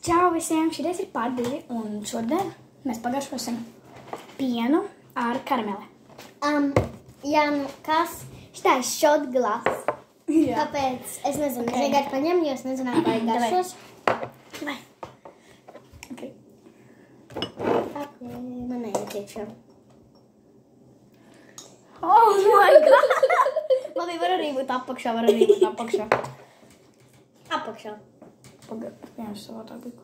Čau visiem, šitais ir part 2, un šodien mēs pagašosim pienu ar karameli. Jā, nu kas? Šitā ir shot glass. Jā. Tāpēc es nezinu, es vienkārši paņemu, jo es nezināju, vai garšos. Vai. Ok. Man neiet iekšā. Oh my god! Labi, var arī būt apakšā, Apakšā. Pagaid, es savā tā biku.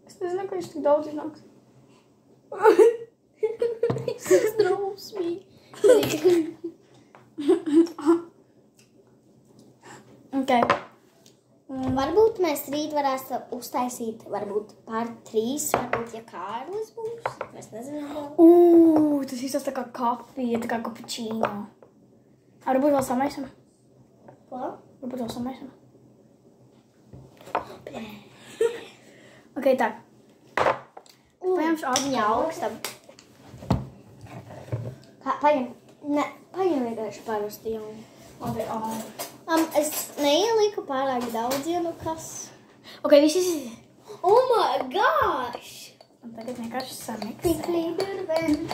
Es nezinu, ka viņš tik daudz iznāks. Tas drausmīgi. Ok. Varbūt mēs rīt varētu uztaisīt, varbūt part 3, varbūt, ja Kārlis būs. Mēs nezinām. Tas izsās tā kā kafija, tā kā kapučīno. Varbūt vēl samaisam. Ko? Varbūt vēl samaisam. Ok, tā. Paņemšu Viņa augstam. Paņem vienkārši parastu jau. Labi, Es neieliku pārāk daudz, ja nu kas. Ok, viss. Oh my gosh! Un tagad vienkārši samiks. Quickly do the bend.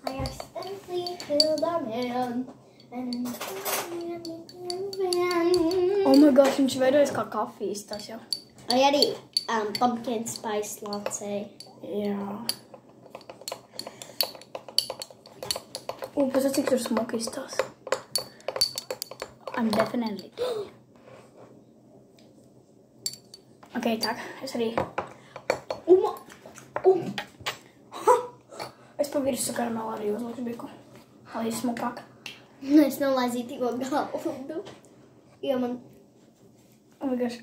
I accidentally killed a man. Oh my gosh, viņš veidojas kā kafijas tas jau. Arī pumpkin spice latte. Jā. Pēc cik tur smuki izstās. I'm definitely. Ok, tak, es arī. Es pa virsmu karamelu arī uzlikšu biku. Lai ir smukāk. Es nolaizīju tikko galdu. Jo man... Oh my gosh.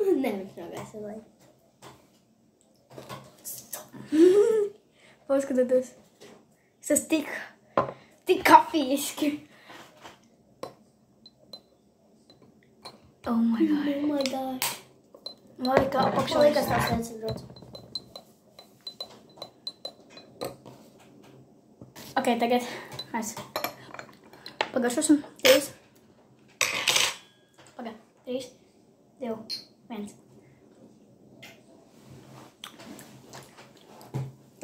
Ne, viņš nogais vai. Paskatieties. Es esmu tik kafijiski. Oh my god. Oh my gosh. Lai kā apakšā. Man liekas tās neatsadrots. Ok, tagad mēs pagaršosim. 3. Pagad. 3, 2, 1.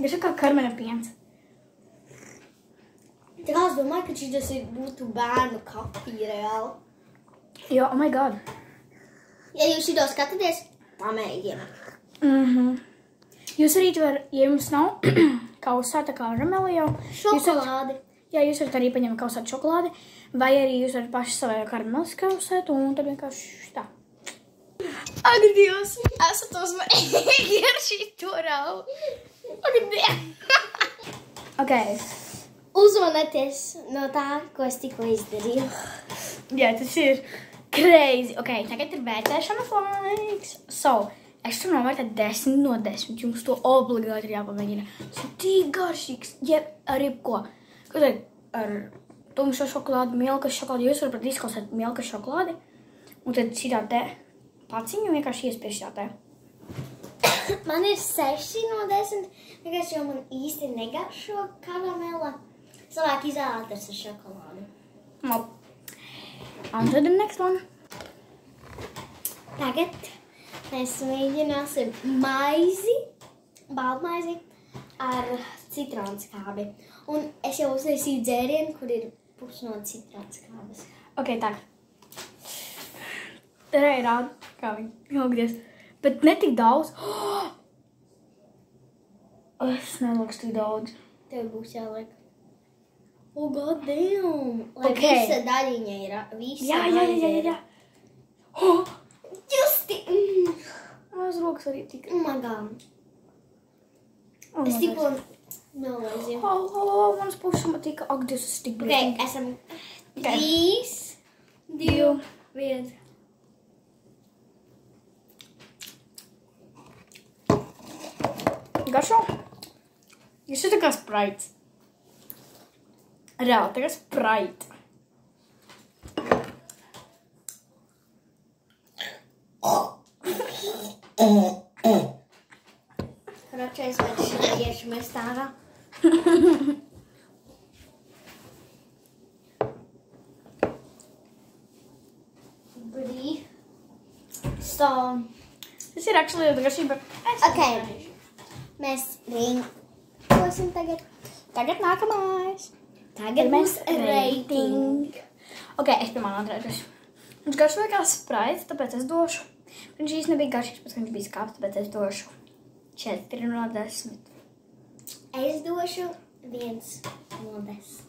Garšo kā karmena piens. Tā kā es domāju, ka šis būtu bērnu kafija reāli. Jo, oh my god. Ja jūs šito skatāties, pamēģiniet. Jūs arī var, ja jums nav kausāta karameli jau. Šokolādi. Jā, jūs varat arī paņemt kausāt šokolādi, vai arī jūs varat paši savai karamelis kausēt, un tad vienkārši tā. Ak, Dievs, esat uzmanīgi ar šito rau. Ak, Dievs. Ok. Uzmanieties no tā, ko es tikko izdarīju. Jā, tas ir crazy. Ok, tagad ir vērtēšanas laiks. So, es tur novērtēju 10 no 10. Jums to obligāti ir jāpamēģina. Tas ir tik garšīgs, ar jebko. Kaut ar tumšo šokolādi, milkas šokolādi. Jūs varat izklausēt milkas šokolādi. Un tad šitā te paciņu vienkārši iespiež šitā te. Man ir 6 no 10, vienkārši jo man īsti negaršo karamela. Es varētu izvēlēties ar šokolādi. Nope. On to the next one. Tagad mēs mēģināsim maizi, baltmaizi ar citronskābi. Un es jau uztaisīju dzērienu, kur ir pus no citronskābes. Ok, tak. Tur ir rāda, kā viņi augties. Bet ne tik daudz. Es nelieku tik daudz. Tev būs jāliek. Oh, god damn! Lai visa daļiņa ir, visa Jā. Oh, Justi! mans rokas arī tika. Oh my god. Es tikko nolaizīju. Mans pušuma tika. Ak, Dievs, es tik Ok, brīdīgi. esam 3, 2, 1. Garšo? Jūs ir tā kā spraits. Reāli, tā kā sprite. Račais vairs iešu mēs tārā. Brī. So, Tas ir actually ļoti garšīgi. ok, mēs rinkosim tagad. Tagad nākamais. Tagad būs reiting. Ok, es pirmā notrēžuši. Viņš garšo kā Sprite, tāpēc es došu. Viņš īsti nebija garšīgs, pēc viņš bija skāps, tāpēc es došu 4 no 10. Es došu 1 no 10.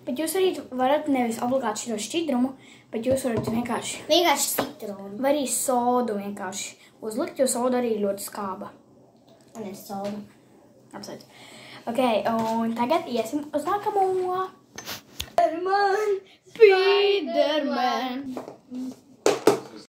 Bet jūs arī varat nevis obligāti šo šķidrumu, bet jūs varat vienkārši, Vienkārši citronu. vai arī sodu vienkārši uzlikt, jo soda arī ir ļoti skāba. Un es sodu. Apsveicu. Ok, un tagad iesim uz nākamo. Spiderman! Spiderman!